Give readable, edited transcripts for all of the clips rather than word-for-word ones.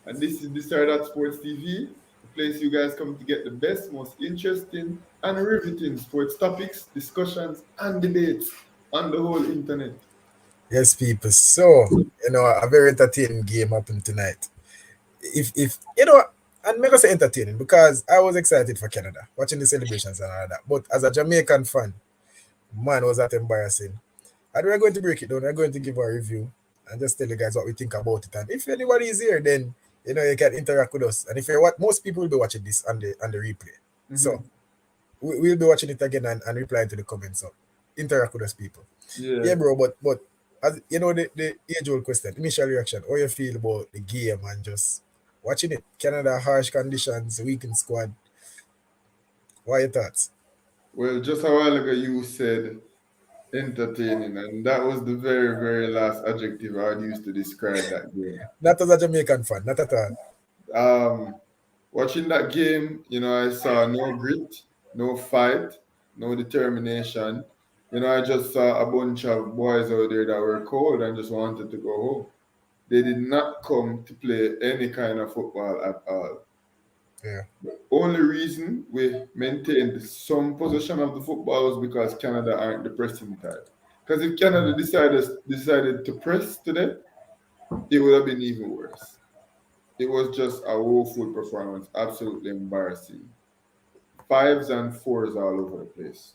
And this is the Star That Sports TV, the place you guys come to get the best, most interesting, and riveting sports topics, discussions, and debates on the whole internet. Yes, people. So, a very entertaining game happened tonight. If and make us say entertaining because I was excited for Canada, watching the celebrations and all that. But as a Jamaican fan, man, was that embarrassing. And we're going to break it down. We're going to give a review and just tell you guys what we think about it. And if anybody is here, then you can interact with us. And if you're what most people will be watching this on the replay. So Mhm. we'll be watching it again and replying to the comments. So interact with us, people. Yeah, Yeah. bro. But as the age old question, initial reaction, how you feel about the game and just watching it? Canada, harsh conditions, weakened squad. What are your thoughts? Well, just a while ago, you said entertaining, and that was the very, very last adjective I would use to describe that game. Not as a Jamaican fan, not at all. Um, Watching that game, I saw no grit, no fight, no determination. I just saw a bunch of boys out there that were cold and just wanted to go home. They did not come to play any kind of football at all. Yeah. Only reason we maintained some possession of the football was because Canada aren't the pressing type. Because if Canada decided to press today, it would have been even worse. It was just a woeful performance, absolutely embarrassing. Fives and fours all over the place.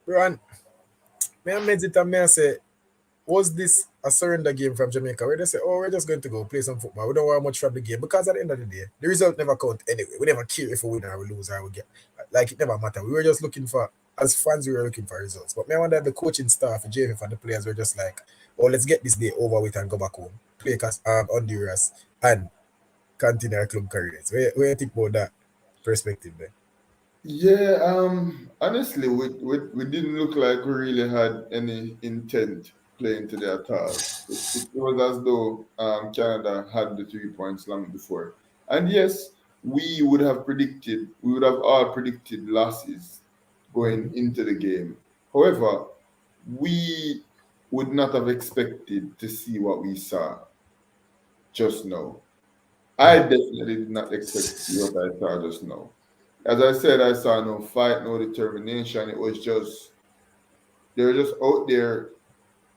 Bro, and may I made it and may I say, was this a surrender game from Jamaica where they say, oh, we're just going to go play some football. We don't want much from the game because at the end of the day, the result never count anyway. We never care if we win or we lose or we get. Like, it never matter. We were just looking for, as fans, we were looking for results. But me, I wonder if the coaching staff, the JFF and the players were just like, oh, let's get this day over with and go back home. Play Honduras and continue our club careers. Where you think about that perspective there? Yeah, honestly, we didn't look like we really had any intent playing today at all. It was as though Canada had the 3 points long before. And yes, we would have all predicted losses going Mm-hmm. into the game. However, we would not have expected to see what we saw just now. I Yeah. definitely did not expect to see what I saw just now. As I said, I saw no fight, no determination. It was just they were just out there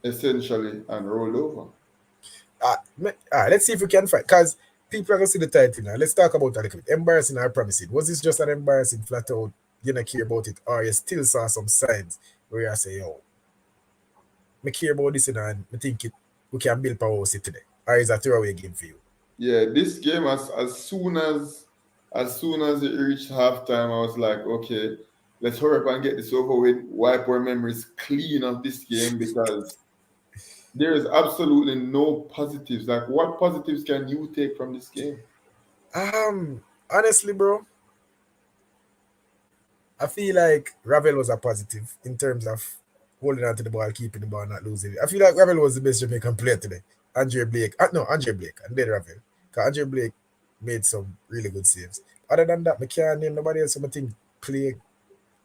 essentially and rolled over. Let's see if we can fight. Because people are going to see the title now. Let's talk about that a little bit. Embarrassing or promising? Was this just an embarrassing flat out, you don't care about it? Or you still saw some signs where you say, yo, me care about this and I think we can build power city today? Or is that a throwaway game for you? Yeah, this game as soon as it reached halftime, I was like, okay, let's hurry up and get this over with, wipe our memories clean of this game because there is absolutely no positives. Like, what positives can you take from this game? Honestly, bro, I feel like Ravel was a positive in terms of holding on to the ball, keeping the ball, not losing it. I feel like Ravel was the best Jamaican player today. Andre Blake, no, Andre Blake, and then Ravel. Because Andre Blake made some really good saves. Other than that, I can't name nobody else who I think play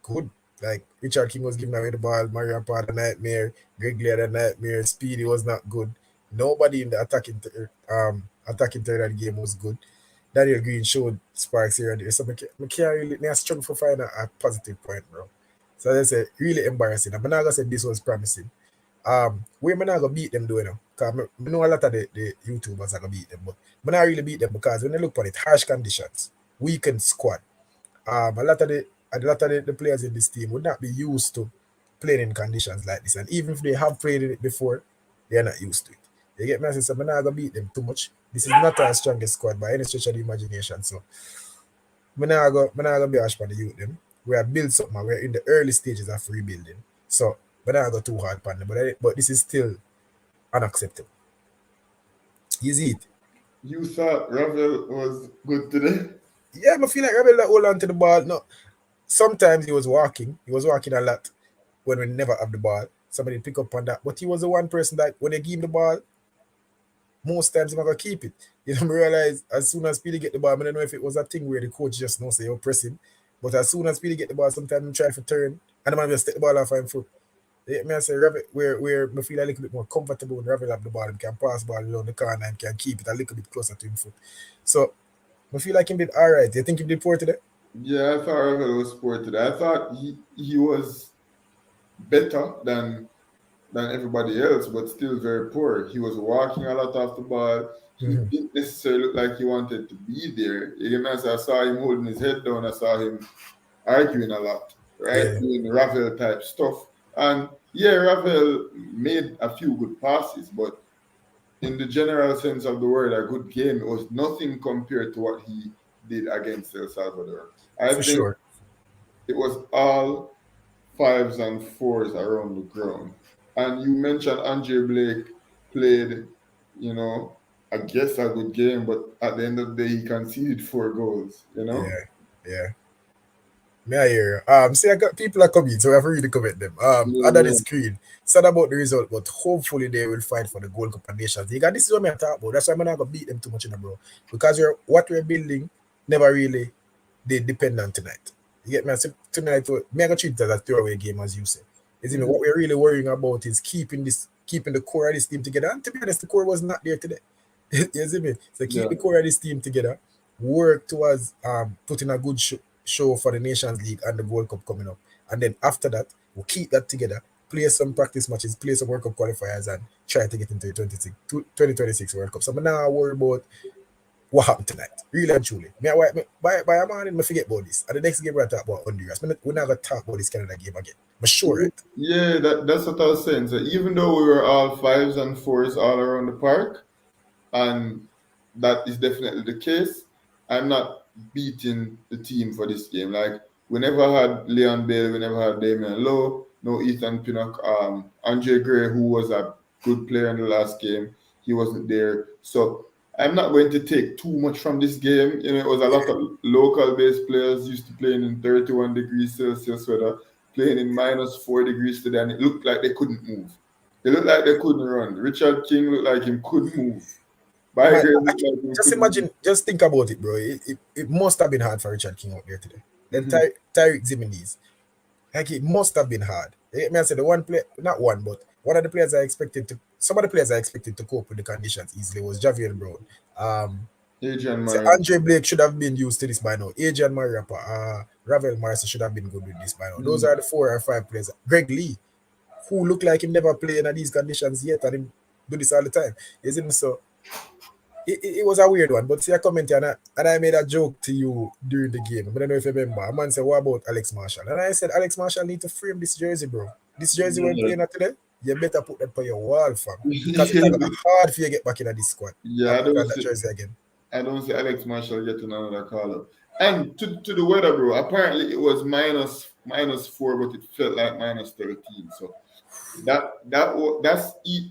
good. Like Richard King was giving away the ball, Mario had a nightmare, Greg Lee had a nightmare, Speedy was not good. Nobody in the attacking third of the game was good. Daniel Green showed sparks here and there. So I can't really I struggle for finding a positive point, bro. So as I said, really embarrassing. I'm not gonna say this was promising. We're not gonna beat them doing because I know a lot of the YouTubers are gonna beat them, but I'm not really beat them because when you look at it, harsh conditions, weakened squad. A lot of the players in this team would not be used to playing in conditions like this. And even if they have played in it before, they're not used to it. You get me? I say, so I'm not gonna beat them too much. This is not our strongest squad by any stretch of the imagination. So I'm not gonna be harsh on the youth them. We have built something. We're in the early stages of rebuilding. So I'm not go too hard upon them. But this is still unacceptable. You see it? You thought Ravel was good today? Yeah, I feel like Rebel that hold on to the ball. No, sometimes he was walking. He was walking a lot when we never have the ball. Somebody pick up on that. But he was the one person that when they give him the ball, most times he's not gonna keep it. You know, I realize as soon as Speedy get the ball, I don't know if it was a thing where the coach just know say you're pressing. But as soon as Speedy get the ball, sometimes he try to turn and the man just take the ball off him foot. Me I say Ravel, where me feel a little bit more comfortable when Ravel have the ball, him can pass ball along the corner and can keep it a little bit closer to him foot. So I feel like him did all right. You think he did poor today? Yeah, I thought Ravel was poor today. I thought he was better than everybody else, but still very poor. He was walking a lot off the ball. He Mm-hmm. didn't necessarily look like he wanted to be there. Even as I saw him holding his head down, I saw him arguing a lot, right? Yeah, Doing Ravel type stuff. And yeah, Ravel made a few good passes, but in the general sense of the word, a good game. It was nothing compared to what he did against El Salvador. I for think sure. it was all fives and fours around the ground. And you mentioned Andre Blake played, you know, I guess a good game, but at the end of the day, he conceded 4 goals, you know? Yeah, yeah. May I hear you? See, I got people are coming, so I have to really comment them. Under the Yeah, screen, sad about the result, but hopefully they will fight for the Gold Cup and Nations League. And this is what I'm talking about. That's why I'm not gonna beat them too much in the bro. Because what we're building never really did depend on tonight. You get me? So tonight, me I gonna treat it as a throwaway game, as you say. Is what mhm, we're really worrying about is keeping the core of this team together. And to be honest, the core was not there today. You see me? So keep yeah. the core of this team together. Work towards putting a good show for the Nations League and the World Cup coming up. And then after that, we'll keep that together, play some practice matches, play some World Cup qualifiers, and try to get into the 2026 World Cup. So I'm not worried about what happened tonight. Really and truly. By a morning, I forget about this. And the next game, we're going to talk about Honduras. We're not going to talk about this Canada game again. I'm sure it. Yeah, that's what I was saying. So even though we were all fives and fours all around the park, and that is definitely the case. I'm not beating the team for this game. Like we never had Leon Bale, we never had Damian Lowe, no Ethan Pinnock, Andre Gray, who was a good player in the last game, he wasn't there. So I'm not going to take too much from this game. You know, it was a lot of local based players used to playing in 31 degrees Celsius weather, playing in -4 degrees today, and it looked like they couldn't move. It looked like they couldn't run. Richard King looked like him could move. By Man, grade looked like him just could move. imagine, just think about it, bro. It must have been hard for Richard King out there today. Then Mhm. Tyreek Zimenez. Like it must have been hard. I mean, I said the one play, not one, but one of the players I expected to, some of the players I expected to cope with the conditions easily was Javier Brown. Adrian So Murray. Andre Blake should have been used to this by now. Adrian Mariapa, Ravel Morrison should have been good with this by now. Those Mhm. are the 4 or 5 players. Greg Lee, who looked like him never played in these conditions yet, and him do this all the time. Isn't it? So it was a weird one. But see, I commented and I made a joke to you during the game. I don't know if you remember. A man said, "What about Alex Marshall?" And I said, "Alex Marshall need to frame this jersey, bro. This jersey we're Yeah. playing at today. You better put that on your wall, fam, because it's hard for you to get back in this squad Yeah, and put on that jersey again." I don't see Alex Marshall getting another call up. And to the weather, bro. Apparently it was minus 4, but it felt like -13. So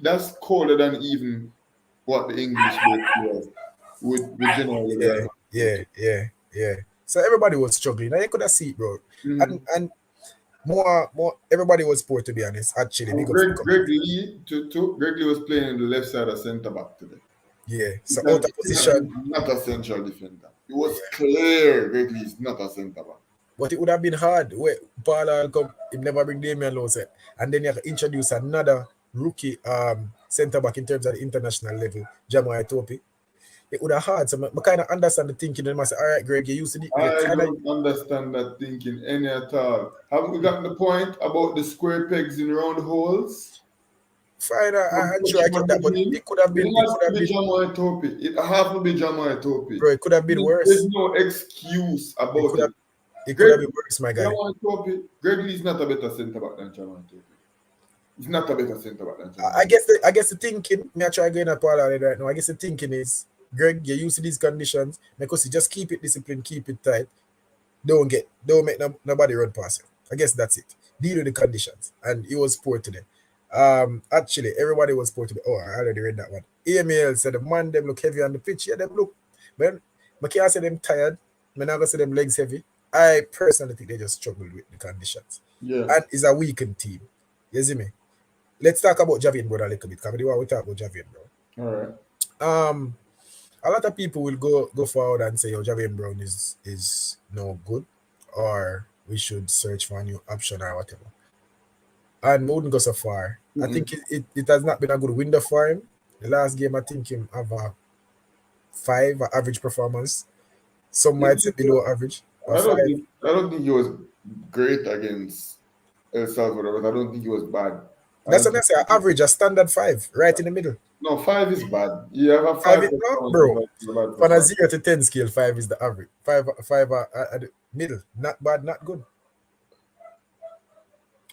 that's colder than even what the English players would generally be Yeah, accustomed yeah, to. yeah, yeah. So everybody was struggling. And you could have seen it, bro. And Mhm. and more everybody was poor, to be honest. Actually, And big up for the Greg comment. Lee Greg Lee was playing in the left side of centre back today. Yeah. So He's out of he's position. not a central defender. It was clear Greg Lee is not a centre back. But it would have been hard. Where Paul come, he never bring Damian Lowe set. And then you have to introduce another rookie centre back in terms of the international level, Jamal Topi. It would have hard. So I kind of understand the thinking. Then I say, all right, Greg, you used to you I kind of don't understand that thinking any at all. Haven't we gotten the point about the square pegs in round holes? fine. From I'm sure Coach I get that, but Martin? it could have It been, it has could to have be been, Jamal Topi. It has to be Jamal Topi. bro. It could have been There's worse. no excuse It about could have, it. it could Greg have been worse, my guy. Jamal Topi, Greg Lee is not a better centre back than Jamal Topi. He's not a better centre back than Jamal I Topi. guess the thinking. Me I try going at Paul right now. I guess the thinking is, Greg, you're used to these conditions. Because you just keep it disciplined, keep it tight. Don't make nobody run past you. I guess that's it. Deal with the conditions. And he was poor today. Actually, everybody was poor today. Oh, I already read that one. AML said the man them look heavy on the pitch. Yeah, them look. Man, I can't say them tired. I'm not gonna say them legs heavy. I personally think they just struggled with the conditions. Yeah. And it's a weakened team. You see me? Let's talk about Javier Bro a little bit. Because we want to talk about Javier Bro. All right. A lot of people will go forward and say, "Oh, Javier Brown is no good, or we should search for a new option or whatever." and wouldn't go so far. I think it has not been a good window for him. The last game, I think him have a 5 average performance. Some might say below average, but 5. I don't think he was great against El Salvador, but I don't think he was bad. That's what I say. Average, a standard 5, right in the middle. No, 5 is bad. You have a 5 5 is no, performance bro. is a bad On a performance. 0 to 10 scale, 5 is the average. 5 at the middle. Not bad, not good.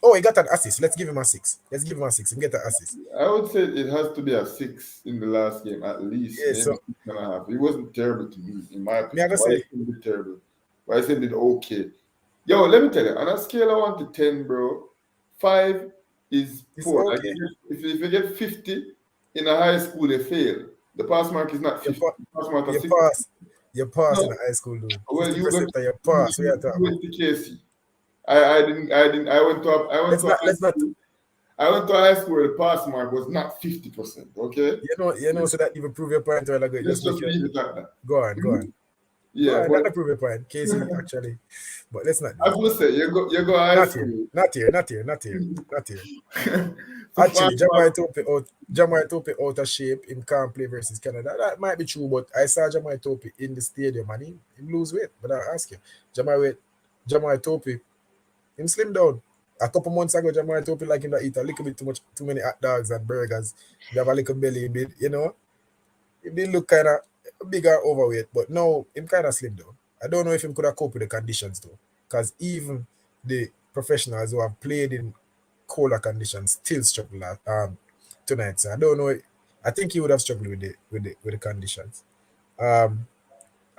Oh, he got an assist. Let's give him a 6. Let's give him a 6. He get an assist. I would say it has to be a 6 in the last game, at least, Yeah, maybe so 6.5. It wasn't terrible to me, in my me I opinion. go Why say is it terrible? Why is it okay? Yo, let me tell you, on a scale of 1 to 10, bro, 5 is it's poor. Like okay. if you get 50 in a high school, you fail. The pass mark is not You 50. The pass mark is you 60. pass. You pass in No, the high school, dude. well, you got 50% of your you, pass. We are you talking about. went to KC. I went to Let's a not high let's not school. I went to a high school where the pass mark was not 50%. Okay, so that even prove your point while ago. let's Just make just you leave it at that. go on, go on. Go Yeah, on, but not to prove your point. Casey actually. But let's not do I it. was gonna say you go high Not here. school. Not here. Not here. Not here. Not here. So Actually, pass mark. Jamai Tope out of shape. Him can't play versus Canada. That might be true, but I saw Jamai Tope in the stadium and he lose weight. But I ask you, Jamai Tope, him slim down. A couple months ago, Jamai Tope like him to eat a little bit too many hot dogs and burgers. He have a little belly, he did look kind of bigger overweight, but now him kind of slim down. I don't know if him could have coped with the conditions though, because even the professionals who have played in colder conditions still struggle tonight. So I don't know. I think he would have struggled with the conditions.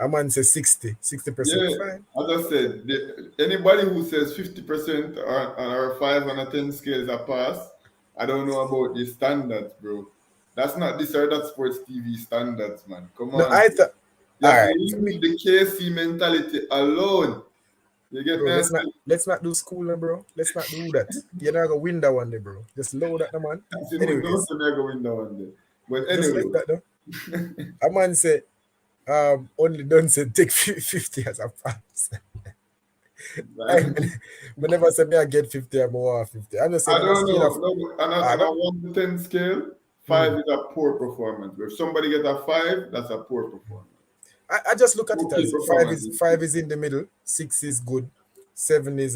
A man says 60%, Yeah, fine. as I said, anybody who says 50% on our 5 on a 10 scale is a pass, I don't know about the standards, bro. That's not this or that sports TV standards, man. Come No, on. I thought You all have to right for me, leave the KC mentality alone. You get bro. me? Let's not do school, now, bro. Let's not do that. You're not gonna win that one day, bro. Just load that, the man. Don't Anyways, never win that one day. But just anyway, like that, though. A man say, only done say take 50 as a pass. I man, never say me I get 50 or more 50. I'm just saying I on a don't scale know. of No, ah, on a 1 to 10 scale, 5 hmm. is a poor performance. If somebody get a 5, that's a poor performance. I just look at it Okay, as five performance is is five 6. is in the middle, 6 is good, 7 is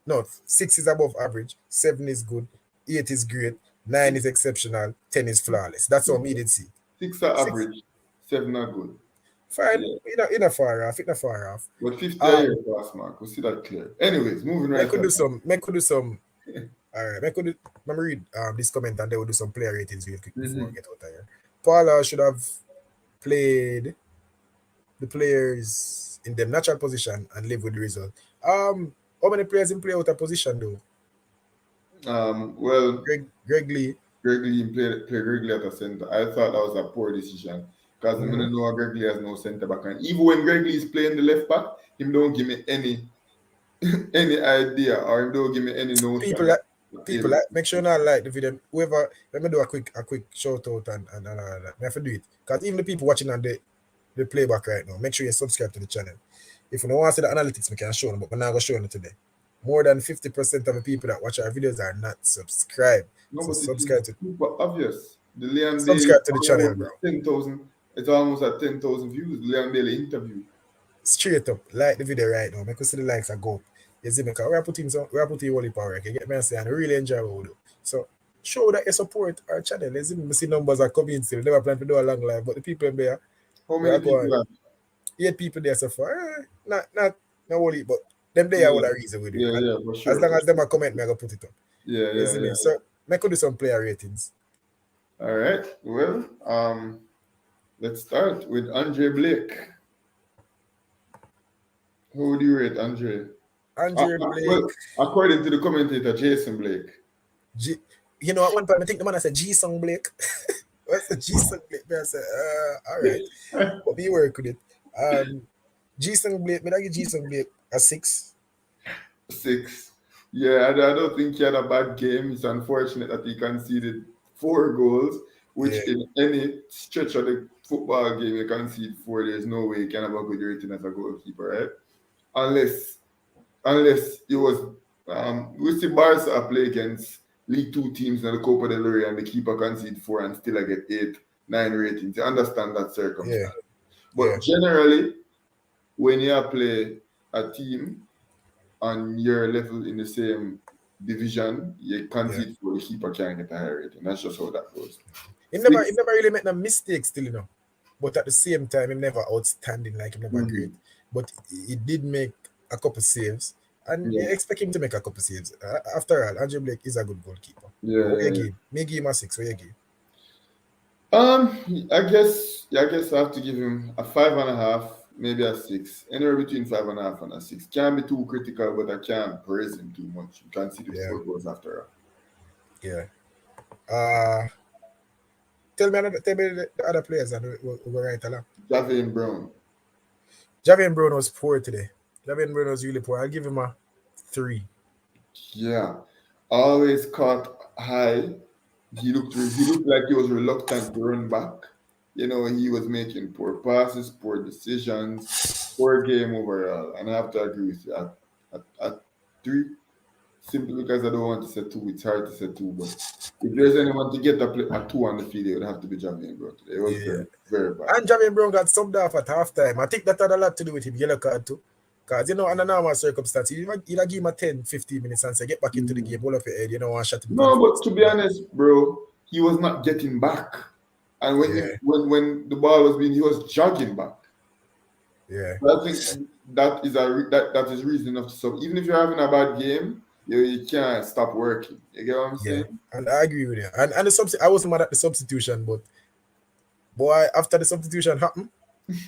no 6 is above average, 7 is good, 8 is great, 9 is exceptional, 10 is flawless. That's how me did see. 6 are 6 average, 7 are good. fine, Yeah. in a far off, in a far off. But 50 a Um, year pass mark. We see that clear. Anyways, moving me right could do on. some, me could do some. All right, me could do, let me read this comment and they will do some player ratings real quick before we Mm-hmm. get out of here. Paula should have played the players in their natural position and live with the result. How many players in play out of position though? Well, Greg Lee. Greg Lee play Greg Lee at the center. I thought that was a poor decision because I Mm-hmm. know Greg Lee has no center back. And even when Greg Lee is playing the left back, him don't give me any any idea or him don't give me any People notion that like he's people like make sure not like the video. Whoever let me do a quick shout out and all that. I have to do it. Because even the people watching on the playback right now, make sure you subscribe to the channel. If you don't want to see the analytics, we can show them, but we're not gonna show them today. More than 50% of the people that watch our videos are not subscribed. no, So but it is super obvious. The Leon Bailey subscribe to the channel, bro. 10,000. It's almost at 10,000 views. Leon Bailey interview. Straight up, like the video right now. Make us see the likes are go up. You see me, because we're putting all the power work. You get me and say, and I really enjoy what we do. So show that you support our channel. You see me, see numbers are coming still. Never plan to do a long live, but the people in there, How we are many going people are 8 people there so far. Not only, but them there are yeah, all a reason we do it. And yeah, for as sure. long as them are comment, me I go put it up. Yeah, You yeah, see me? yeah. So make us do some player ratings. All right. Well, let's start with Andre Blake. Who would you rate Andre? Andre Blake. Well, according to the commentator, Jason Blake. G, you know, at one point I think the man I said G Song Blake. What's the G Song Blake? I said, all right. But we work with it. G Song Blake, I give G Song Blake a 6. 6. Yeah, I don't think he had a bad game. It's unfortunate that he conceded 4 goals, which Yeah. in any stretch of the football game, you concede 4. There's no way you can have a good rating as a goalkeeper, right? Unless it was We see Barca play against League Two teams in the Copa del Rey and the keeper concede 4 and still I get 8, 9 ratings. You understand that Yeah, circumstance. yeah, But generally, when you play a team on your level in the same division, you yeah. concede 4, the keeper can't get a high rating. That's just how that goes. He Six. never really made no mistakes still, you know. But at the same time, he never outstanding, like he never great. Mhm. But he did make a couple saves, and you Yeah. expect him to make a couple saves. After all, Andrew Blake is a good goalkeeper. Yeah, But what yeah, you yeah. give? Me give him a 6. What you give? I guess I have to give him a 5.5, maybe a 6. Anywhere between 5.5 and a 6. Can't be too critical, but I can't praise him too much. You can see the Yeah, 4 goals after all. yeah. Tell me the other players and we'll go right along. Javier Brown. Javier Brown was poor today. Javier Brown was really poor. I'll give him a 3. Yeah. Always caught high. He looked like he was reluctant to run back. He was making poor passes, poor decisions, poor game overall. And I have to agree with you. At 3, simply because I don't want to say 2. It's hard to say 2, but if there's anyone to get a 2 on the field, it would have to be Javier Brown today. It was Yeah. very, very bad. And Javier Brown got subbed off at halftime. I think that had a lot to do with him yellow card too. Because, under normal circumstances, you'd give him a 10, 15 minutes and say, get back into the game, hold up your head, one shot in No, confidence. but to be honest, bro, he was not getting back. And Yeah, when the ball was being, he was jogging back. yeah, But I think that is reason enough to sub. Even if you're having a bad game, you can't stop working. You get what I'm yeah. saying? And I agree with you. And I wasn't mad at the substitution, but boy, after the substitution happened,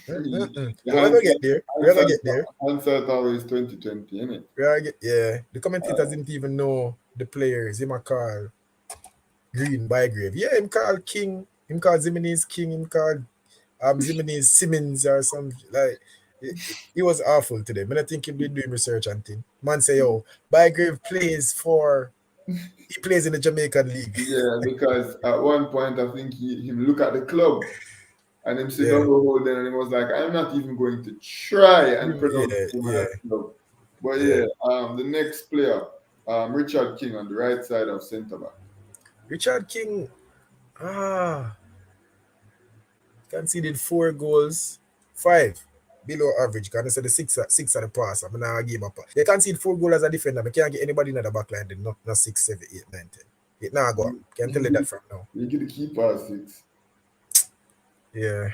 The we're gonna get there. We're gonna hindsight, get there. hindsight always 2020, isn't it? We're gonna get yeah. The commentators didn't even know the players. Him a call Green Bygrave. Yeah, him call King, him call Zimenez King, him call Zimenez Simmons or something like he was awful today. But I think he'll be doing research and thing. Man say, yo, Bygrave he plays in the Jamaican League. Yeah, because at one point I think him look at the club and him sit down Yeah. the whole day and he was like, I'm not even going to try and pronounce Yeah, the name of yeah, that club. But yeah. yeah, the next player, Richard King on the right side of centre back. Richard King, conceded 4 goals, 5 below average. Can I say the six at the pass? I'm gonna give him a pass. They concede 4 goals as a defender. I can't get anybody in the back line. Then not 6, 7, 8, 9, 10. It now go up. Can tell you that from now. You get the keeper at 6. Yeah.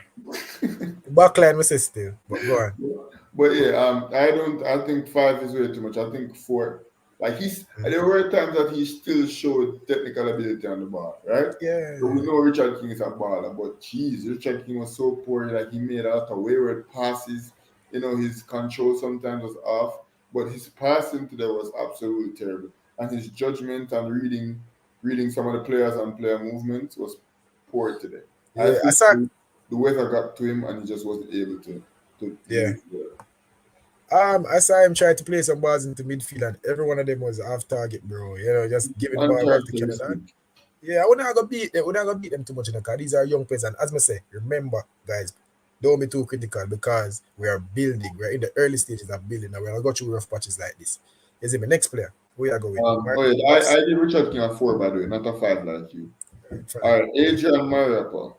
The back line was still, but go on. But yeah, I think 5 is way too much. I think 4. Like there were times that he still showed technical ability on the ball, right? So we Yeah. know Richard King is a baller, but geez, Richard King was so poor. Like he made a lot of wayward passes. His control sometimes was off, but his passing today was absolutely terrible. And his judgment and reading some of the players and player movements was poor today. I Yeah. I think saw the weather got to him and he just wasn't able to yeah. use it. I saw him try to play some balls into midfield and every one of them was off target, bro. Just giving the ball back to Canada. Uncharacteristic. Yeah, we're not gonna beat them. We're not gonna beat them too much, because these are young players. And as I say, remember, guys, don't be too critical because we are building. We're in the early stages of building, and we're gonna go through rough patches like this. Is it my next player? Who you are going? Wait, I did Richard King a 4, by the way, not a 5 like you. All right, Adrian Mariappa.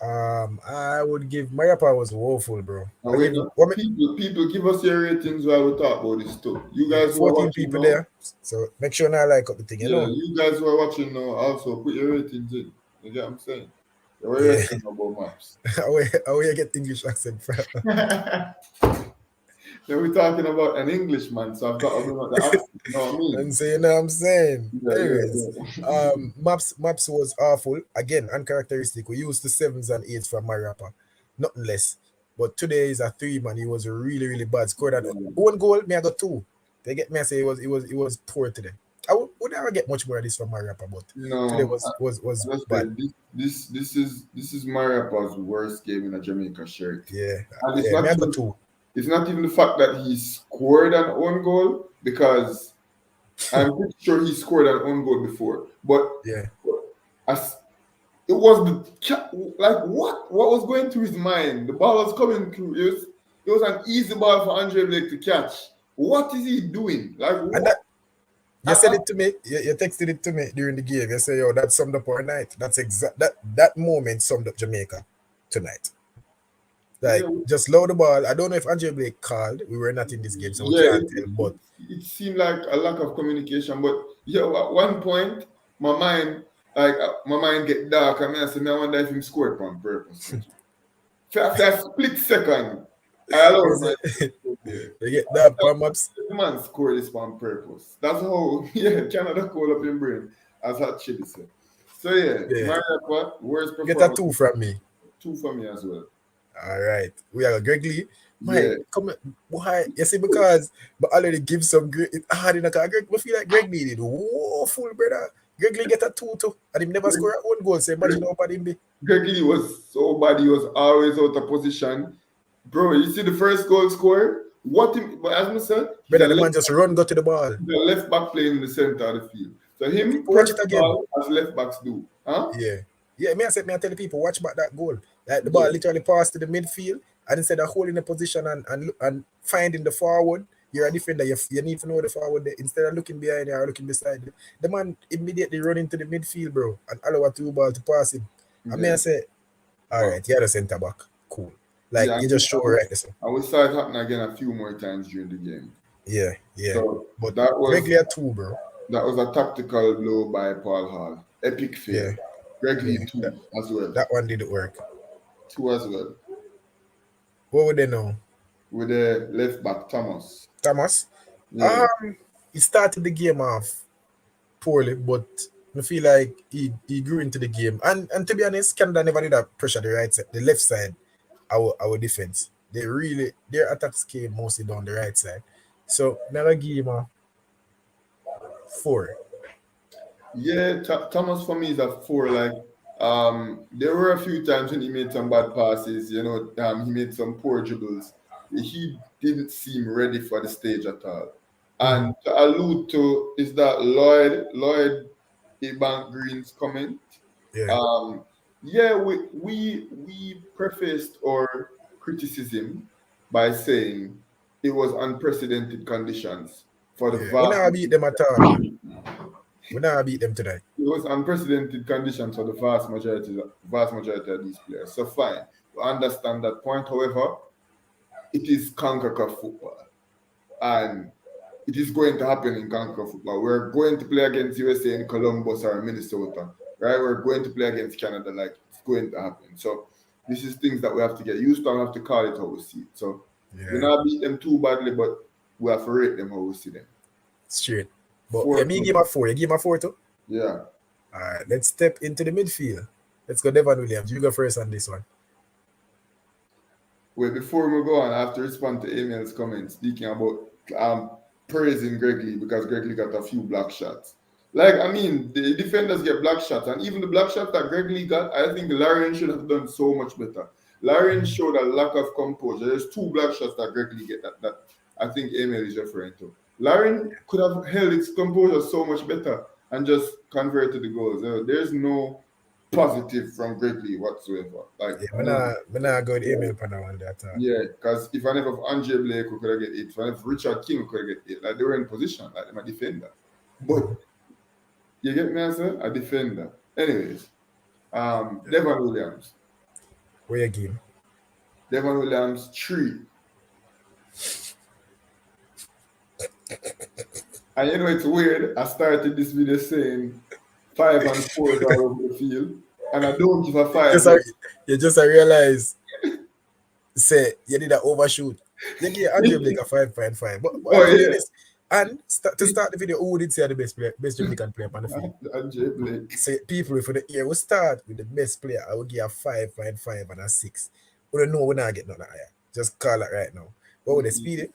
I would give Mariappa was woeful, bro. Now, I wait, give now, people give us your ratings while we talk about this stuff. You guys who are 14 watching people now, there, so make sure I like up the thing, yeah, you guys who are watching now also put your ratings in. You get what I'm saying? What are you Yeah. reckon about maps? How you get English accent from? Then we're talking about an Englishman, so I've got to bring out the accent. You know what I mean? And so you know what I'm saying. Yeah, Anyways, yeah. maps was awful. Again, uncharacteristic. We used the 7s and 8s from Mariappa, nothing less. But today is a 3, man. He was really, really bad. Scored an one goal, me I got 2. They get me. I say it was poor today. I would never get much more of this from Mariappa, but today No, was just bad. this is Mariappa's worst game in a Jamaica shirt. Yeah, And me I got 2. it's not even the fact that he scored an own goal, because I'm pretty sure he scored an own goal before. But Yeah, as it was like what was going through his mind? The ball was coming through. It was an easy ball for Andre Blake to catch. What is he doing? Like, And what? that you said it to me. You texted it to me during the game. You say, "Yo, that summed up our night." That's exact. That moment summed up Jamaica tonight. Like, Yeah, just load the ball. I don't know if Andre Blake called. We were not in this game, so we yeah, can't tell. But it seemed like a lack of communication. But yeah, at one point, my mind get dark. I say, I wonder if him scored on purpose. For a split second, I allowed my you get that palm ups. the man scored this on purpose. That's how, yeah, Canada call up in brain, as Hot Chili said. So yeah, Yeah, Mariappa, worst get a performance, 2 from me. 2 for me as well. All right, we are Greg Lee. Yeah, Come why? You see, because but already give some great. It's hard in a car. Greg, I feel like Greg Lee did. Whoa, full brother. Greg Lee get a 2 too, and he never score a own goal. So imagine how bad him be. Gregory was so bad. He was always out of position. Bro, you see the first goal scored? But as I said, Brother, the man just run, go to the ball. the left back playing in the center of the field. So him People watch press it the again. ball as left backs do. Huh? Yeah. Yeah, me I tell the people, watch back that goal. Like the ball Yeah. literally passed to the midfield, and instead of holding the position and finding the forward, you're a defender. You need to know the forward there. Instead of looking behind you or looking beside you, the man immediately run into the midfield, bro, and allow a 2 ball to pass him. And me I say, all right, you're the centre back. Cool. Like, Yeah, you just show right this. and we saw it happen again a few more times during the game. Yeah. So But that was regular 2, bro. that was a tactical blow by Paul Hall. Epic fail. Yeah. Greg Lee Yeah. 2 as well. That one didn't work. 2 as well. What would they know? With the left back Thomas. Thomas? Yeah. He started the game off poorly, but I feel like he grew into the game. And to be honest, Canada never did that pressure the right side, the left side, our defense. Their attacks came mostly down the right side. So never give him a 4. Yeah, Thomas for me is a 4. Like, there were a few times when he made some bad passes. You know, he made some poor dribbles. He didn't seem ready for the stage at all. And to allude to is that Lloyd Ebank Green's comment. Yeah. Yeah, we prefaced our criticism by saying it was unprecedented conditions for the Yeah. We vast. never beat them at all, man. We never beat them today. It was unprecedented conditions for the vast majority of these players. So fine, we understand that point. However, it is CONCACAF football, and it is going to happen in CONCACAF football. We're going to play against USA in Columbus or Minnesota, right? We're going to play against Canada, like it's going to happen. So this is things that we have to get used to and have to call it how we see it. So we not beat them too badly, but we have to rate them how we see them. Straight. But yeah, me give him a 4. You give him a 4 too? Yeah. All right, let's step into the midfield. Let's go Devon Williams. You go first on this one. Wait, before we go on, I have to respond to Emil's comments speaking about praising Greg Lee because Greg Lee got a few block shots. Like, I mean, the defenders get block shots, and even the block shot that Greg Lee got, I think Larian should have done so much better. Larian showed a lack of composure. There's 2 block shots that Greg Lee get that I think Emil is referring to. Larian could have held its composure so much better and just converted the goals. There's no positive from Greg Lee whatsoever. Like, Yeah, I'm not going to email for that one that time. yeah, because if I never have Andre Blake, we could have get 8. If I never have Richard King, we could have get 8. Like, they were in position, like they're a defender. But you get me, answer? A defender. Anyways, Devon Williams. Where you give him? Devon Williams 3. And you know it's weird. I started this video saying 5 and 4 all over the field, and I don't give a 5. You just realize, say you did an overshoot. You give Andre Blake a 5.5. But honest, and to start the video, who did say the best Jamaican player on the field? Andre Blake. Say people for the year will start with the best player. I will give a 5.5 and a 6. We don't know we're not getting nothing higher. Just call it right now. What would the Speedy?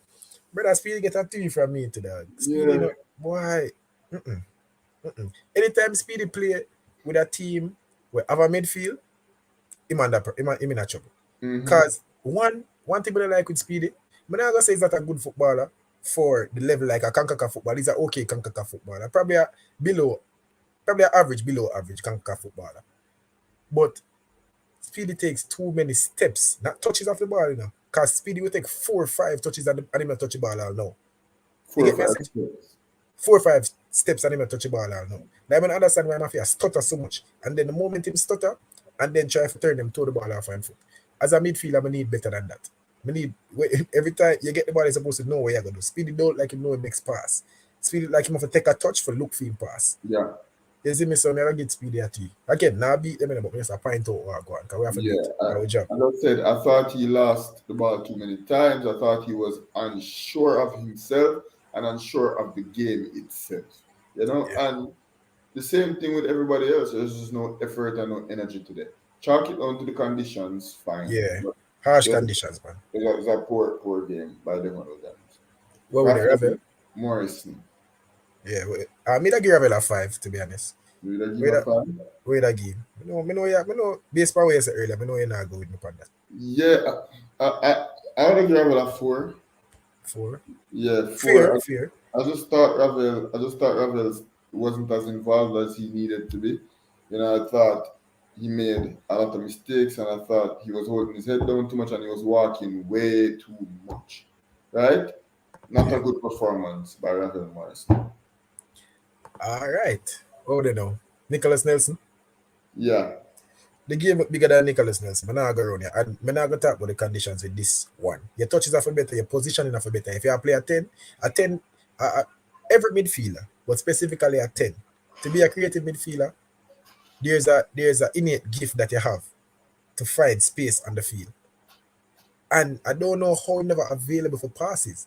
Brother, Speedy get a 3 from me to the Speedy. Yeah. Boy. Anytime Speedy play with a team where have a midfield, him in a trouble. Because one thing I like with Speedy, I'm not gonna say he's not a good footballer for the level like a CONCACAF footballer. He's an okay CONCACAF footballer. Probably an average, below average CONCACAF footballer. But Speedy takes too many steps, not touches off the ball, you know. Because Speedy will take 4 or 5 touches and him not touch the ball all now. You 4 or get me? I 5 said steps. 4 or 5 steps and him a touch the ball all now. Now I don't understand why Mafia stutter so much. And then the moment him stutter, and then try to turn him to the ball off and foot. As a midfielder, I need better than that. I need every time you get the ball, you're supposed to know where you're gonna do. Speed it out like you know it makes pass. Speed it like him have to take a touch for look for him pass. Yeah. You see me, so I'm gonna get speedy at you. Again, now I beat them in but just a point out or go on, because we have to Yeah, beat our job. as I said, I thought he lost the ball too many times. I thought he was unsure of himself and unsure of the game itself. You know, Yeah. and the same thing with everybody else. There's just no effort and no energy today. Chalk it down to the conditions, fine. Yeah. But Harsh there's, conditions, man. there's a poor game by the one of them. What with the Rafael Ravel? Morrison. Yeah, I mean I give Ravel a 5 to be honest. Will I give him Wait a a fan? wait a game. Me know yeah, me know based on what you said earlier, me know you're not go with me on that. Yeah, I would give Ravel a 4. 4. Yeah, Fair, 4. fair. I just thought Ravel wasn't as involved as he needed to be. You know, I thought he made a lot of mistakes, and I thought he was holding his head down too much, and he was walking way too much. Right? Not a Yeah. good performance by Ravel Morrison. All right. Oh, they know. Nicholas Nelson. Yeah, The game bigger than Nicholas Nelson. I'm not go around here. And I'm not going to talk about the conditions with this one. Your touches are for better, your positioning are for better. If you play a 10, every midfielder, but specifically a 10, to be a creative midfielder, there's a innate gift that you have to find space on the field. And I don't know how never available for passes.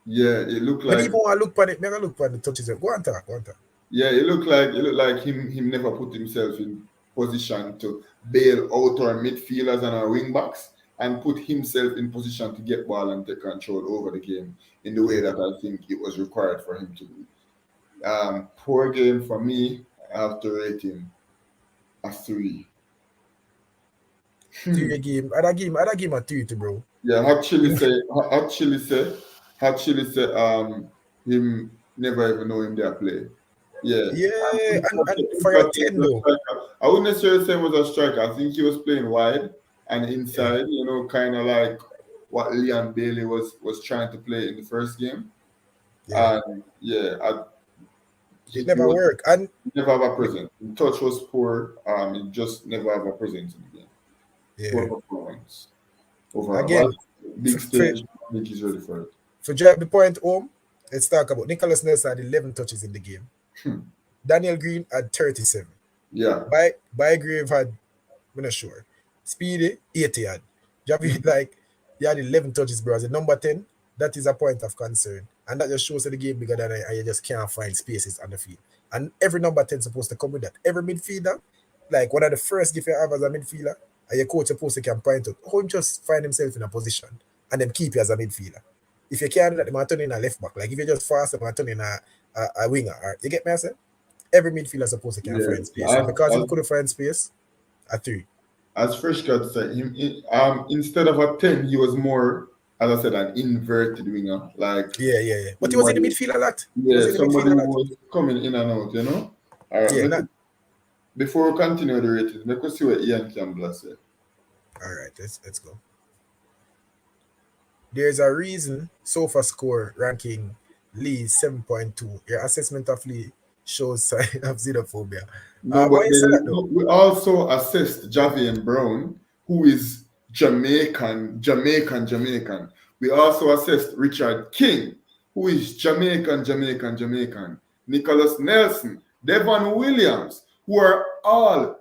yeah. It looked But like even when I look at it, never look at the touches. Go on, talk, go on, talk. Yeah, it looked like him never put himself in position to bail out our midfielders and our wing backs and put himself in position to get ball and take control over the game in the way Yeah. that I think it was required for him to do. Poor game for me. I have to rate him a 3. Three game. I'd give him a 3 to bro. Yeah, Him, actually say him never even know him there play. Yeah. yeah, and for a Because he 10 was a though. striker. I wouldn't necessarily say he was a striker. I think he was playing wide and Yeah, inside, you know, kind of like what Leon Bailey was trying to play in the first game. yeah. And yeah, It he never was worked. And never have a presence. The touch was poor. He just never have a presence in the game. yeah, Poor performance overall. again, But big for, for, stage, I think he's ready for it. for drive the point home, let's talk about Nicholas Nelson had 11 touches in the game. Hmm. Daniel Green had 37. Yeah. Bygrave had, I'm not sure. Speedy, 80 had. Javi, like, he had 11 touches, bro. As a number 10, that is a point of concern. And that just shows that the game bigger than and you just can't find spaces on the field. And every number 10 supposed to come with that. Every midfielder, like one of the first gifts you have as a midfielder, and your coach supposed to can point out, how him just find himself in a position and then keep you as a midfielder. If you can't do that, they might turn in a left back. Like if you're just fast, they might turn in a winger. Or, you get me, I said? Every midfielder supposed to can Yeah. find space. And because he couldn't find space, a 3. As Fresh got said, instead of a 10, he was more, as I said, an inverted winger. Like Yeah. But he was in the somebody, midfield a lot. He was yeah, in the somebody midfield a who lot. was coming in and out, you know? All right, Yeah, not before we continue the ratings, make us see what Ian Campbell said. all right. Let's go. There's a reason SofaScore ranking Lee 7.2. Your assessment of Lee shows sign of xenophobia. No, but Why you say that though? then we also assessed Javian Brown, who is Jamaican. We also assessed Richard King, who is Jamaican. Nicholas Nelson, Devon Williams, who are all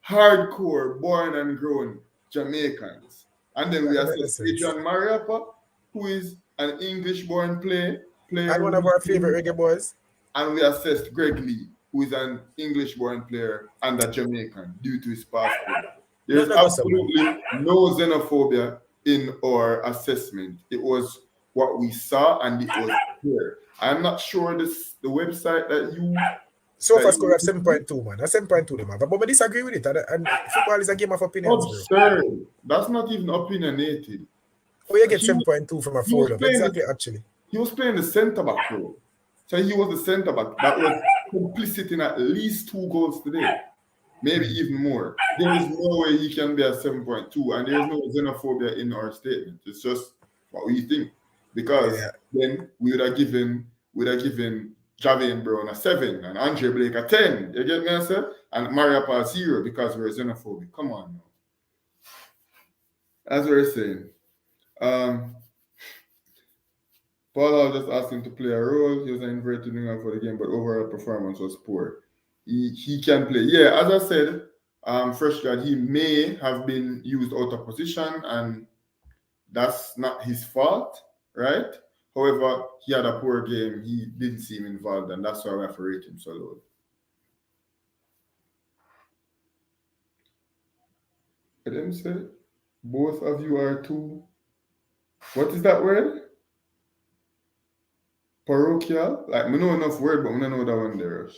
hardcore, born and grown Jamaicans. And then we That makes assessed sense. Adrian Mariappa, who is an English-born player And one of our favorite reggae boys. and we assessed Greg Lee, who is an English-born player and a Jamaican due to his passport. There is Nothing about someone. absolutely no xenophobia in our assessment. It was what we saw and it was clear. I'm not sure the website that you SofaScore have 7.2, man. That's 7.2, them have. But I disagree with it. And football is a game of opinions, bro. absurd. That's not even opinionated. Oh, you get He, 7.2 from a he was 4 love. playing Exactly, the, actually. he was playing the centre back role. So he was the centre back that was complicit in at least 2 goals today, maybe even more. There is no way he can be a 7.2, and there is no xenophobia in our statement. It's just what we think. because then we would have given Javian Brown a 7 and Andre Blake a 10. You get me, I say? And Mariappa 0 because we're xenophobic. Come on now. As we were saying, Paul just asked him to play a role. He was an inverted winger for the game, but overall performance was poor. He can play. Yeah, as I said, Fresh grad, he may have been used out of position, and that's not his fault, right? However, he had a poor game. He didn't seem involved, and that's why we have to rate him so low. Let him say, both of you are too. What is that word? Parochial? Like, I know enough word, but I don't know that one there.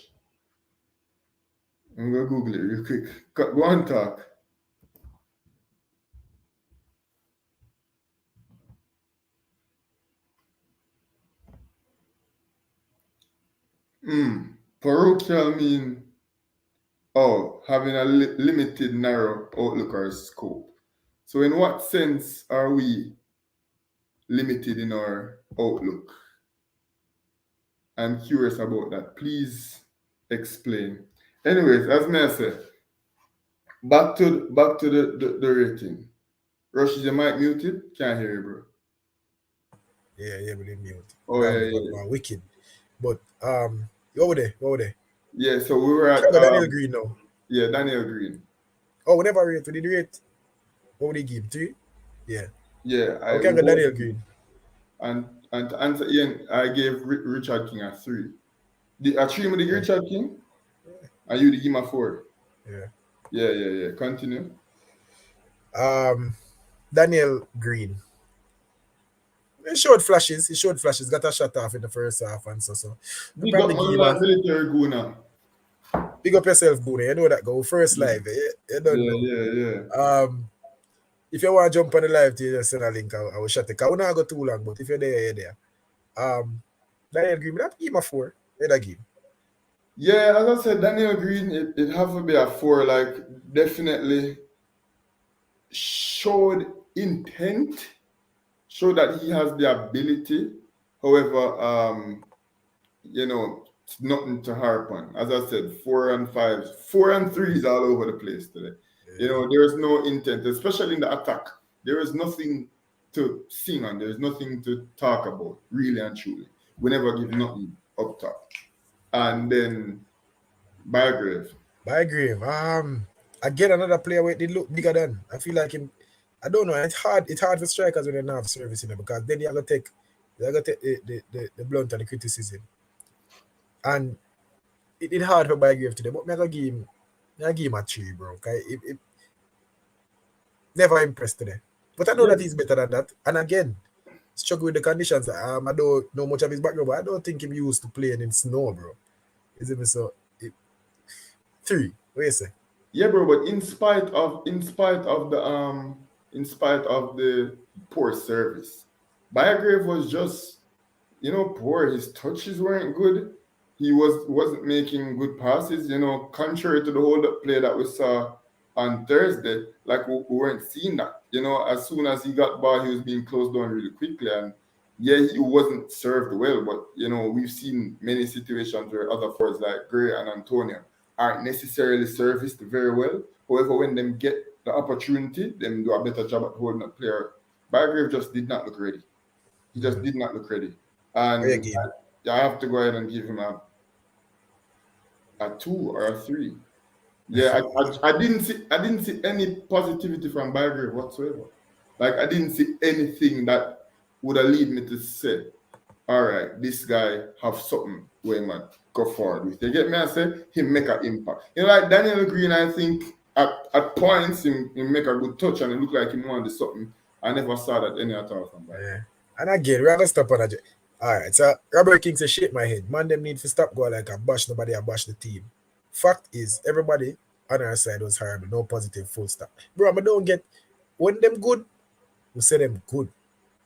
I'm going to Google it real quick. Go on, talk. Parochial mean having a limited, narrow outlook or scope. So in what sense are we limited in our outlook? I'm curious about that. Please explain. Anyways, as I said, back to the rating. Rush, is your mic muted? Can't hear you, bro. Yeah, we didn't mute. Oh, yeah. Wicked. But over there. Yeah, so we were at Daniel Green now. Yeah, Daniel Green. Oh, we never rate. We did rate. What would he give? 3? Yeah. Yeah, I can get Daniel Green. And to answer Ian, I gave Richard King a 3. A 3 with the Richard King? Yeah. And you give him a 4. Yeah. Yeah. Continue. Daniel Green. He showed flashes. Got a shot off in the first half and so. Big up military Guna. Big up yourself, Boone. You know that go first live. You don't know. Yeah. If you want to jump on the live, to send a link. I will shut it. I will not go too long, but if you're there, you're there. Daniel Green, that give him a 4. That give. Yeah, as I said, Daniel Green, it have to be a 4. Like, definitely showed intent, showed that he has the ability. However, it's nothing to harp on. As I said, 4 and 5, 4 and 3 is all over the place today. Yeah. There is no intent, especially in the attack. There is nothing to sing on. There's nothing to talk about, really and truly. We never give nothing up top. And then Bygrave. Again, another player where they look bigger than. I feel like him. I don't know. It's hard for strikers when they don't have service in it, because then you have to take the blunt and the criticism. And it's hard for Bygrave today, but I'm gonna give him a 3, bro. Okay, it never impressed today. But I know that he's better than that. And again, struggle with the conditions. I don't know much of his background, but I don't think him used to playing in snow, bro. Is it so? 3. What do you say? Yeah, bro. But in spite of the poor service, Bygrave was just poor. His touches weren't good. He wasn't making good passes. Contrary to the hold-up play that we saw on Thursday, like we weren't seeing that. As soon as he got ball, he was being closed down really quickly, and he wasn't served well. But we've seen many situations where other forwards like Gray and Antonio aren't necessarily serviced very well. However, when them get the opportunity, them do a better job at holding a player. Bygrave just did not look ready. He just did not look ready, and I have to go ahead and give him a 2 or a 3. Yeah, I didn't see any positivity from Bygrave whatsoever. Like, I didn't see anything that would have lead me to say, all right, this guy have something where man go forward with. You get me? I say him make an impact. Like Daniel Green, I think at points he make a good touch and it look like he wanted something. I never saw that any at all from Bygrave. Yeah. And again, we're gonna stop on that. All right, so Robert King says, shake my head. Man, them need to stop going like a bash nobody and bash the team. Fact is, everybody on our side was horrible. No positive, full stop. Bro, I don't get, when them good, we say them good.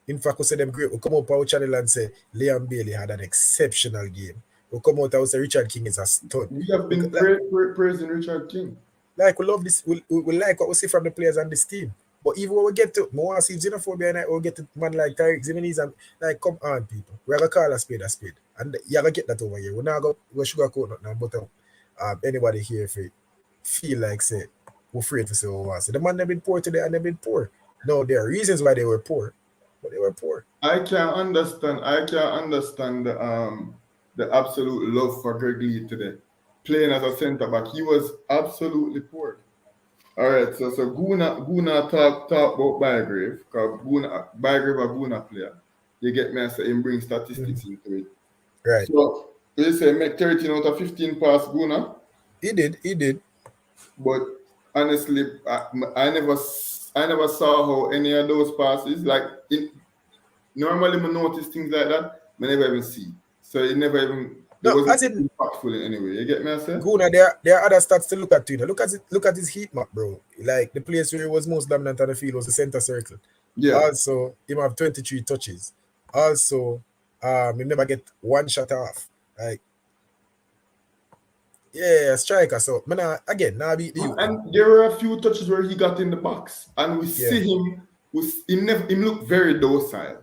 In fact, we say them great. We come up our channel and say, Liam Bailey had an exceptional game. We come out and say, Richard King is a stud. We have been praising Richard King. Like, we love this. We like what we see from the players on this team. But even when we get to, more want to see xenophobia, and we'll get to man like Tariq Jimenez and like, come on, people. We're going to call a spade, and you're going to get that over here. We're not going to sugarcoat nothing, but anybody here if it feel like, say, we're afraid to say what we want. So the man, they've been poor today, and they've been poor. No, there are reasons why they were poor, but they were poor. I can understand the absolute love for Greg Lee today. Playing as a centre back, he was absolutely poor. All right, so Guna talk about Bygrave, because Bygrave a Guna player. You get me? I say him bring statistics into it. Right. So they say make 13 out of 15 pass Guna. He did. But honestly, I never saw how any of those passes, like normally I notice things like that, I never even see. So it never even it wasn't impactful in any way. You get me? I say? Guna, there are other stats to look at too. Look at his heat map, bro. Like the place where he was most dominant on the field was the center circle. Yeah. Also, he have 23 touches. Also, he never get one shot off. Like, yeah, striker. So, now beat the youth. And there were a few touches where he got in the box, and we see him. He look very docile.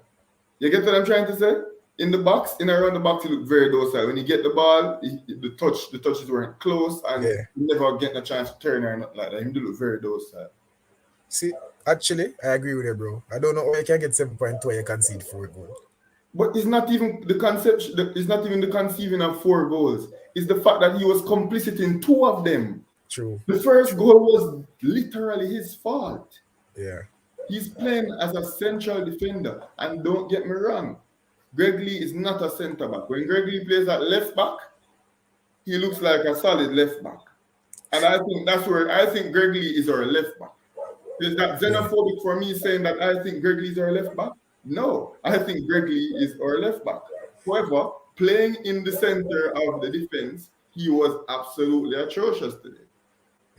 You get what I'm trying to say? In the box, around the box, he looked very docile. When he get the ball, the touches weren't close, and he never getting a chance to turn or nothing like that. He look very docile. See, actually, I agree with you, bro. I don't know how you can get 7.2 and you concede 4 goals. But it's not even the conception. It's not even the conceiving of 4 goals. It's the fact that he was complicit in 2 of them. True. The first goal was literally his fault. Yeah. He's playing as a central defender, and don't get me wrong, Greg Lee is not a centre back. When Greg Lee plays at left back, he looks like a solid left back, and I think that's where I think Greg Lee is our left back. Is that xenophobic for me saying that I think Greg Lee is our left back? No, I think Greg Lee is our left back. However, playing in the center of the defense, he was absolutely atrocious today.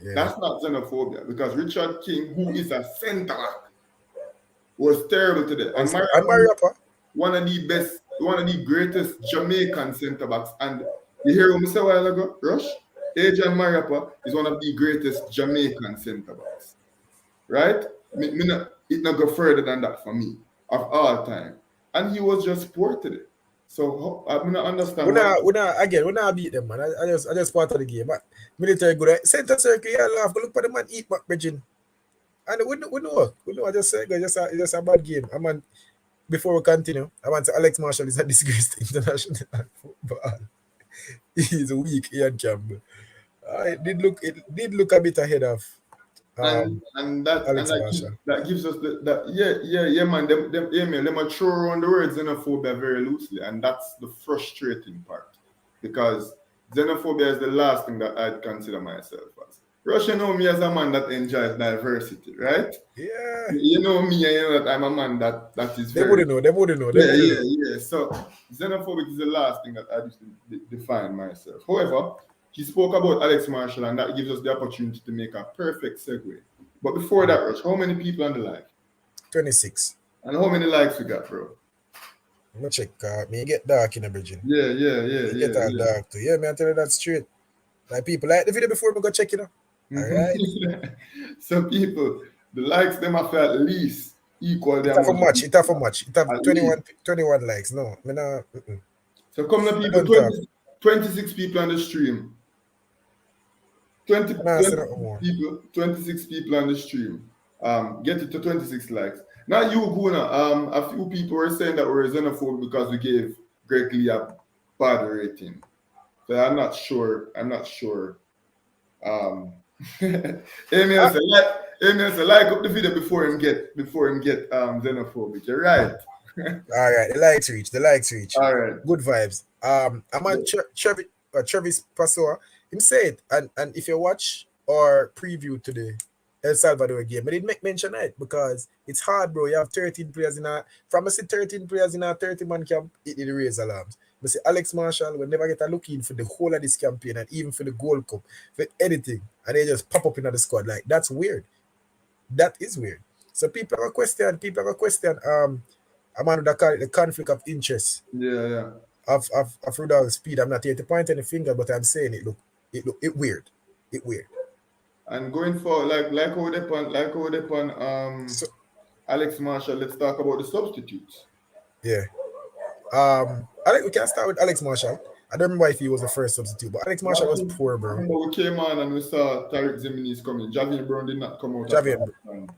Yeah. That's not xenophobia, because Richard King, who is a centre back, was terrible today. And Mariappa, one of the greatest Jamaican centre backs. And you hear what I said a while ago, Rush? Adrian Mariappa is one of the greatest Jamaican centre backs. Right? It not go further than that for me, of all time. And he was just poor today. So I'm not understand. We're not beat them, man. I just part of the game. But military good. Center circle, yeah, laugh. Go look for the man eat back, Bridging. And we know. I just say, it's just a bad game. I mean, before we continue, I want to say Alex Marshall is a disgrace to international football. He's weak, Ian Campbell. It did look a bit ahead of that gives us man. Them are throw around the word xenophobia very loosely, and that's the frustrating part, because xenophobia is the last thing that I'd consider myself as. Russia know me as a man that enjoys diversity, right? Yeah. You know me, and you know that I'm a man that is very... They wouldn't know. Yeah. So xenophobic is the last thing that I just define myself. However, he spoke about Alex Marshall, and that gives us the opportunity to make a perfect segue. But before that, Rush, how many people on the live? 26. And how many likes we got, bro? I'm gonna check. Me get dark in the bridging. Yeah. Get dark too. Yeah, man, I tell you that straight. Like, people like the video before we go check it out. All right. So people, the likes them have at least equal them. It have for much. It have 21 likes. No, me not. So come on, people, 26 people on the stream. 26 people on the stream. Get it to 26 likes. Now you, Guna, a few people were saying that we're xenophobic because we gave Greg Lee a bad rating. So I'm not sure. Amy said like up the video before him get xenophobic. You're right. All right, the likes reach. All right, good vibes. I'm on Travis Passoa. Him say it, and if you watch or preview today El Salvador game, I did make mention of it because it's hard, bro. You have 13 players in a 30-man camp. It did raise alarms. But see, Alex Marshall will never get a look in for the whole of this campaign and even for the Gold Cup, for anything. And they just pop up in the squad. Like, that's weird. That is weird. So people have a question. I'm going to call it the conflict of interest. Yeah. Of Rudolph's speed. I'm not here to point any finger, but I'm saying it weird. It weird. And going for like how they pon So, Alex Marshall, let's talk about the substitutes. yeah. I think we can start with Alex Marshall. I don't remember if he was the first substitute, but Alex Marshall was poor, bro. Remember we came on and we saw Tariq Zimini's coming. Javier Brown did not come out at Javier, that time,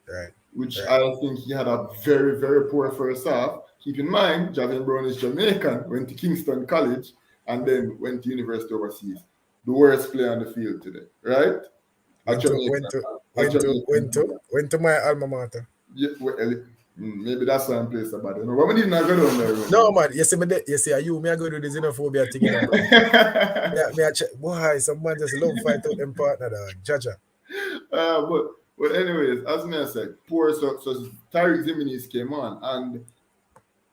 right, which right. I think he had a very, very poor first half. Keep in mind, Javier Brown is Jamaican, went to Kingston College, and then went to University overseas. The worst player on the field today, right? Went to my alma mater. Yeah, well, maybe that's why I'm playing so bad. You know, but we need not go down there. No, man. You see, you me I go do the xenophobia thing, you know. Boy, some man just love fight out them partner, dog. Jaja. But anyways, as I said, poor so Tariq Ziminis came on, and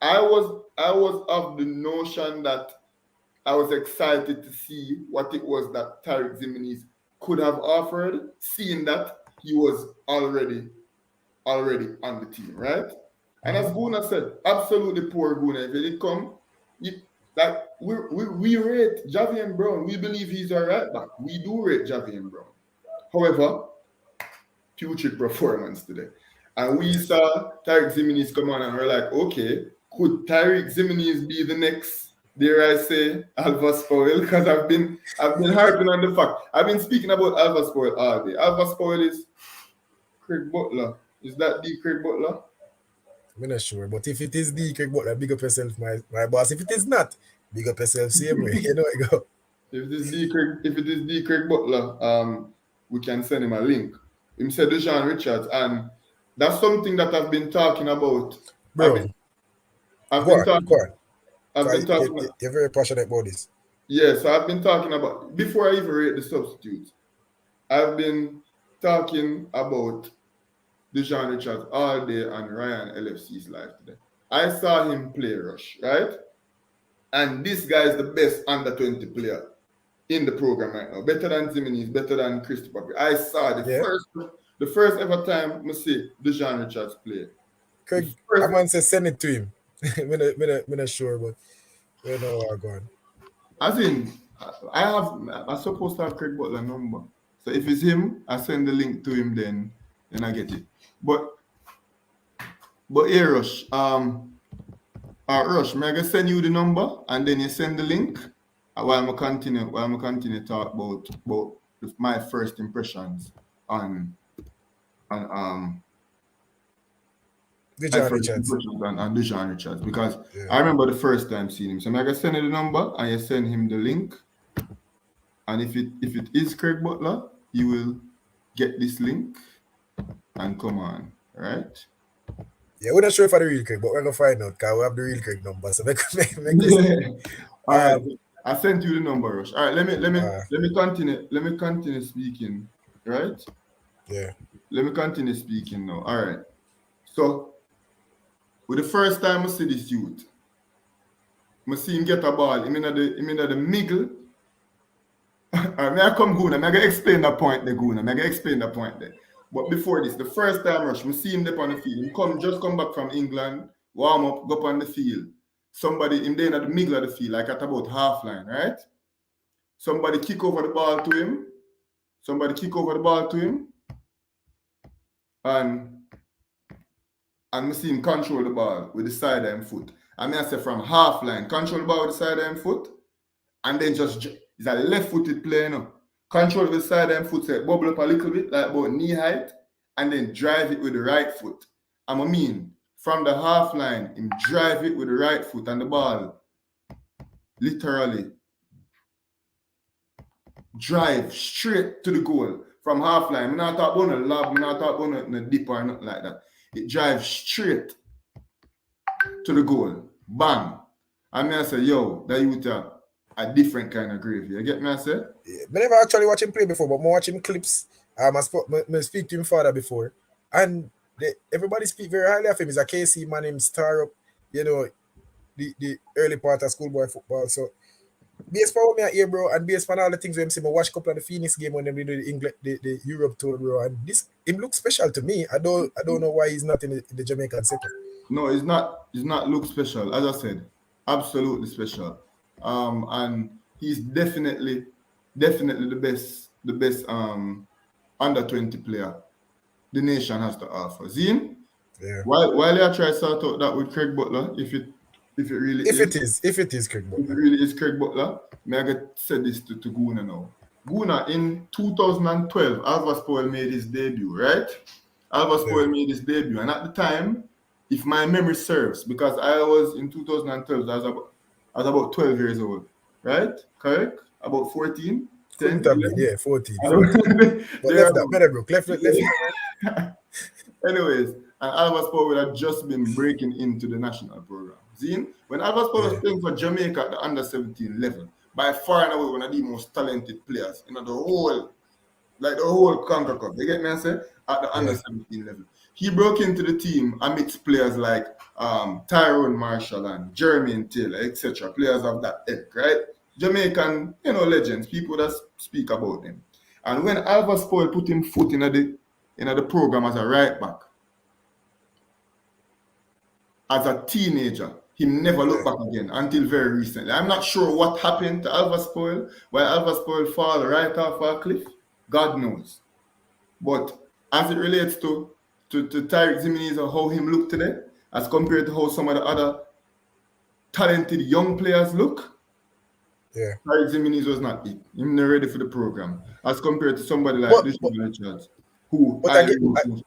I was of the notion that I was excited to see what it was that Tariq Ziminis could have offered, seeing that he was already on the team, right? And as Guna said, absolutely poor Guna. If it come, we rate Javier Brown. We believe he's all right back. We do rate Javier Brown. However, putrid performance today. And we saw Tariq Ziminis come on and we're like, okay, could Tariq Ziminis be the next, dare I say, Alva Spoil? Because I've been harping on the fact. I've been speaking about Alva Spoil all day. Alva Spoil is Craig Butler. Is that the Craig Butler? I'm not sure, but if it is the Craig Butler, big up yourself, my boss. If it is not, big up yourself, same way. You know it go. If it is the Craig Butler, we can send him a link. Him said Dejan Richards, and that's something that I've been talking about. Bro, I've been talking. You're very passionate about this. Yeah, so I've been talking about, before I even rate the substitutes, I've been talking about Dejan Richards all day on Ryan LFC's live today. I saw him play Rush, right? And this guy is the best under 20 player in the program right now. Better than Ziminis, better than Christopher. I saw the first ever time I see Dejan Richards play. Craig, I man say send it to him. I'm not sure, but we know where I'm going. As in, I'm supposed to have Craig Butler number. So if it's him, I send the link to him, then I get it. But hey, Rush, Rush, may I just send you the number and then you send the link while I continue to talk about my first impressions on Dejan Richards. And Dejan Richards, because I remember the first time seeing him. So I'm gonna send you the number and you send him the link. And if it is Craig Butler, you will get this link and come on, right? Yeah, we're not sure for the real Craig, but we're gonna find out because we have the real Craig number. So make this. All right, I sent you the number, Rush. All right, let me continue. Let me continue speaking, right? Yeah. Let me continue speaking now. All right. So, with the first time I see this youth, I see him get a ball. Him in the middle. May I come Guna? May I explain the point there, Guna? May I explain the point there? But before this, the first time Rush, I see him there on the field. He just come back from England, warm up, go up on the field. Somebody in there at the middle of the field, like at about half line, right? Somebody kick over the ball to him. And I see him control the ball with the side arm foot. I mean, I say from half line, control the ball with the side arm foot, and then just, it's a left-footed play, control with the side arm foot, say, bubble up a little bit, like about knee height, and then drive it with the right foot. From the half line, him drive it with the right foot, and the ball literally drive straight to the goal from half line. I'm not talking about a lob, I'm not talking about a dip or nothing like that. It drives straight to the goal. Bang. And I say, yo, that youth a different kind of gravy. You get me, I say? Yeah, I never actually watched him play before, but I watch him clips. I speak to him father before. And everybody speak very highly of him. He's a KC man, him star up, the early part of schoolboy football. So, based on what me I hear, bro, and based on all the things we see, I watch a couple of the Phoenix game when they do the Europe tour, bro. And him looks special to me. I don't know why he's not in the Jamaican setup. No, he's not. He's not look special. As I said, absolutely special. And he's definitely the best under 20 player the nation has to offer. Zine, Yeah. while you try to sort out that with Craig Butler, if it really If is, it is Craig if it Butler. really is Craig Butler, may I get said this to Guna now. Guna, in 2012, Alva Spoel made his debut, right? Alva Spoel made his debut, and at the time, if my memory serves, because I was in 2012, I was about 12 years old, right? Correct? About 14, 10, Couldn't have been, 11. 14. I don't- But there left that, Meadowbrook, left it. Anyways, and Alva Spoel had just been breaking into the national program. Zine, when Alva Spoel was playing for Jamaica at the under 17 level, by far and away one of the most talented players in the whole Conca Cup. You get me? I say at the under 17 level, he broke into the team amidst players like Tyrone Marshall and Jermaine Taylor, etc. Players of that ilk, right? Jamaican, legends, people that speak about them. And when Alva Spoel put him foot in the program as a right back, as a teenager, he never looked back again until very recently. I'm not sure what happened to Alva Spoel, why Alva Spoel fall right off a cliff. God knows. But as it relates to Tyreek Jimenez and how him look today, as compared to how some of the other talented young players look, Tyreek Jimenez was not it. He's not ready for the program. As compared to somebody like Deshaun Richards, who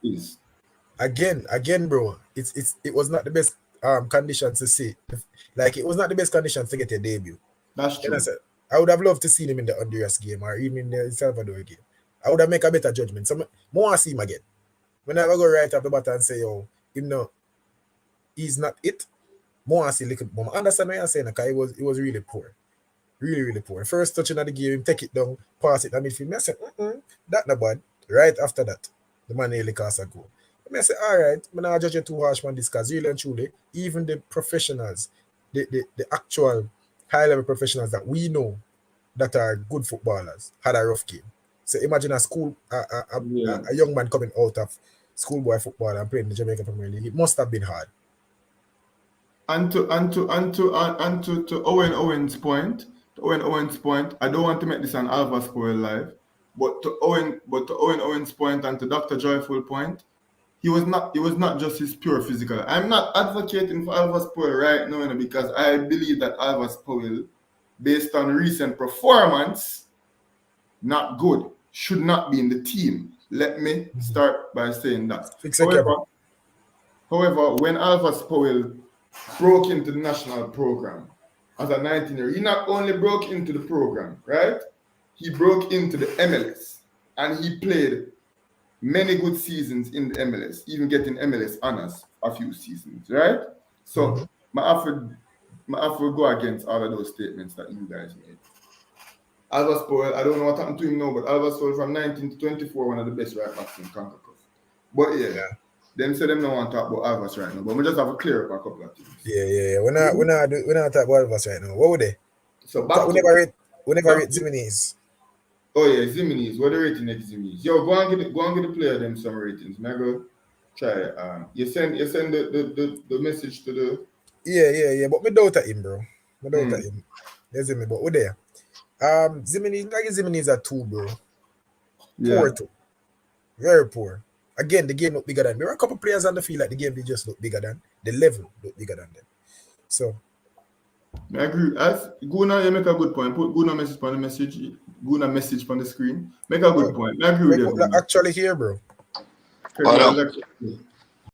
is. Again, bro, it was not the best conditions to see. Like, it was not the best conditions to get a debut. That's true. I would have loved to see him in the Honduras game or even in the El Salvador game. I would have make a better judgment. So more want to see him again. When I go right off the bat and say, he's not it, more want to see a little more. I understand what you're saying, because it was really poor. Really, really poor. First touching of the game, take it down, pass it, and midfield. I said, that not bad. Right after that, the man nearly cast a goal. I say, all right, I'm not judge you too harsh on this, because really and truly, even the professionals, the actual high-level professionals that we know that are good footballers had a rough game. So imagine a young man coming out of schoolboy football and playing in the Jamaica Premier League. It must have been hard. And to Owen Owen's point, I don't want to make this an Alva Spoel live, but to Owen Owen's point and to Dr. Joyful point, he was not just his pure physical. I'm not advocating for Alva Spoel right now, because I believe that Alva Spoel, based on recent performance, not good, should not be in the team. Let me start by saying that. However, when Alva Spoel broke into the national program as a 19-year-old, he not only broke into the program, right? He broke into the MLS, and he played many good seasons in the MLS, even getting MLS honors a few seasons, right? So I have to go against all of those statements that you guys made. Alva Spoel, I don't know what happened to him now, but Alva Spoel from 19 to 24, one of the best right backs in CONCACAF. But them say them don't want to talk about Alvas right now, but we just have to clear up a couple of things. Yeah. We're not talking about Alvas right now. What would they? So back we never rate Jimenez. Oh yeah, Jimenez. What the rating next Jimenez? Yo, go and get the player them some ratings. May I go try? You send the message to the. Yeah. But me doubt at him, bro. Me doubt at him. You see me, but we're there. Jimenez are 2, bro. Poor too. Very poor. Again, the game look bigger than. There were a couple players on the field like the game they just look bigger than. The level look bigger than them. So I agree. As Guna, you make a good point. Put Guna message on the message. Guna message on the screen. Make a good point. I agree with you. Actually here, bro.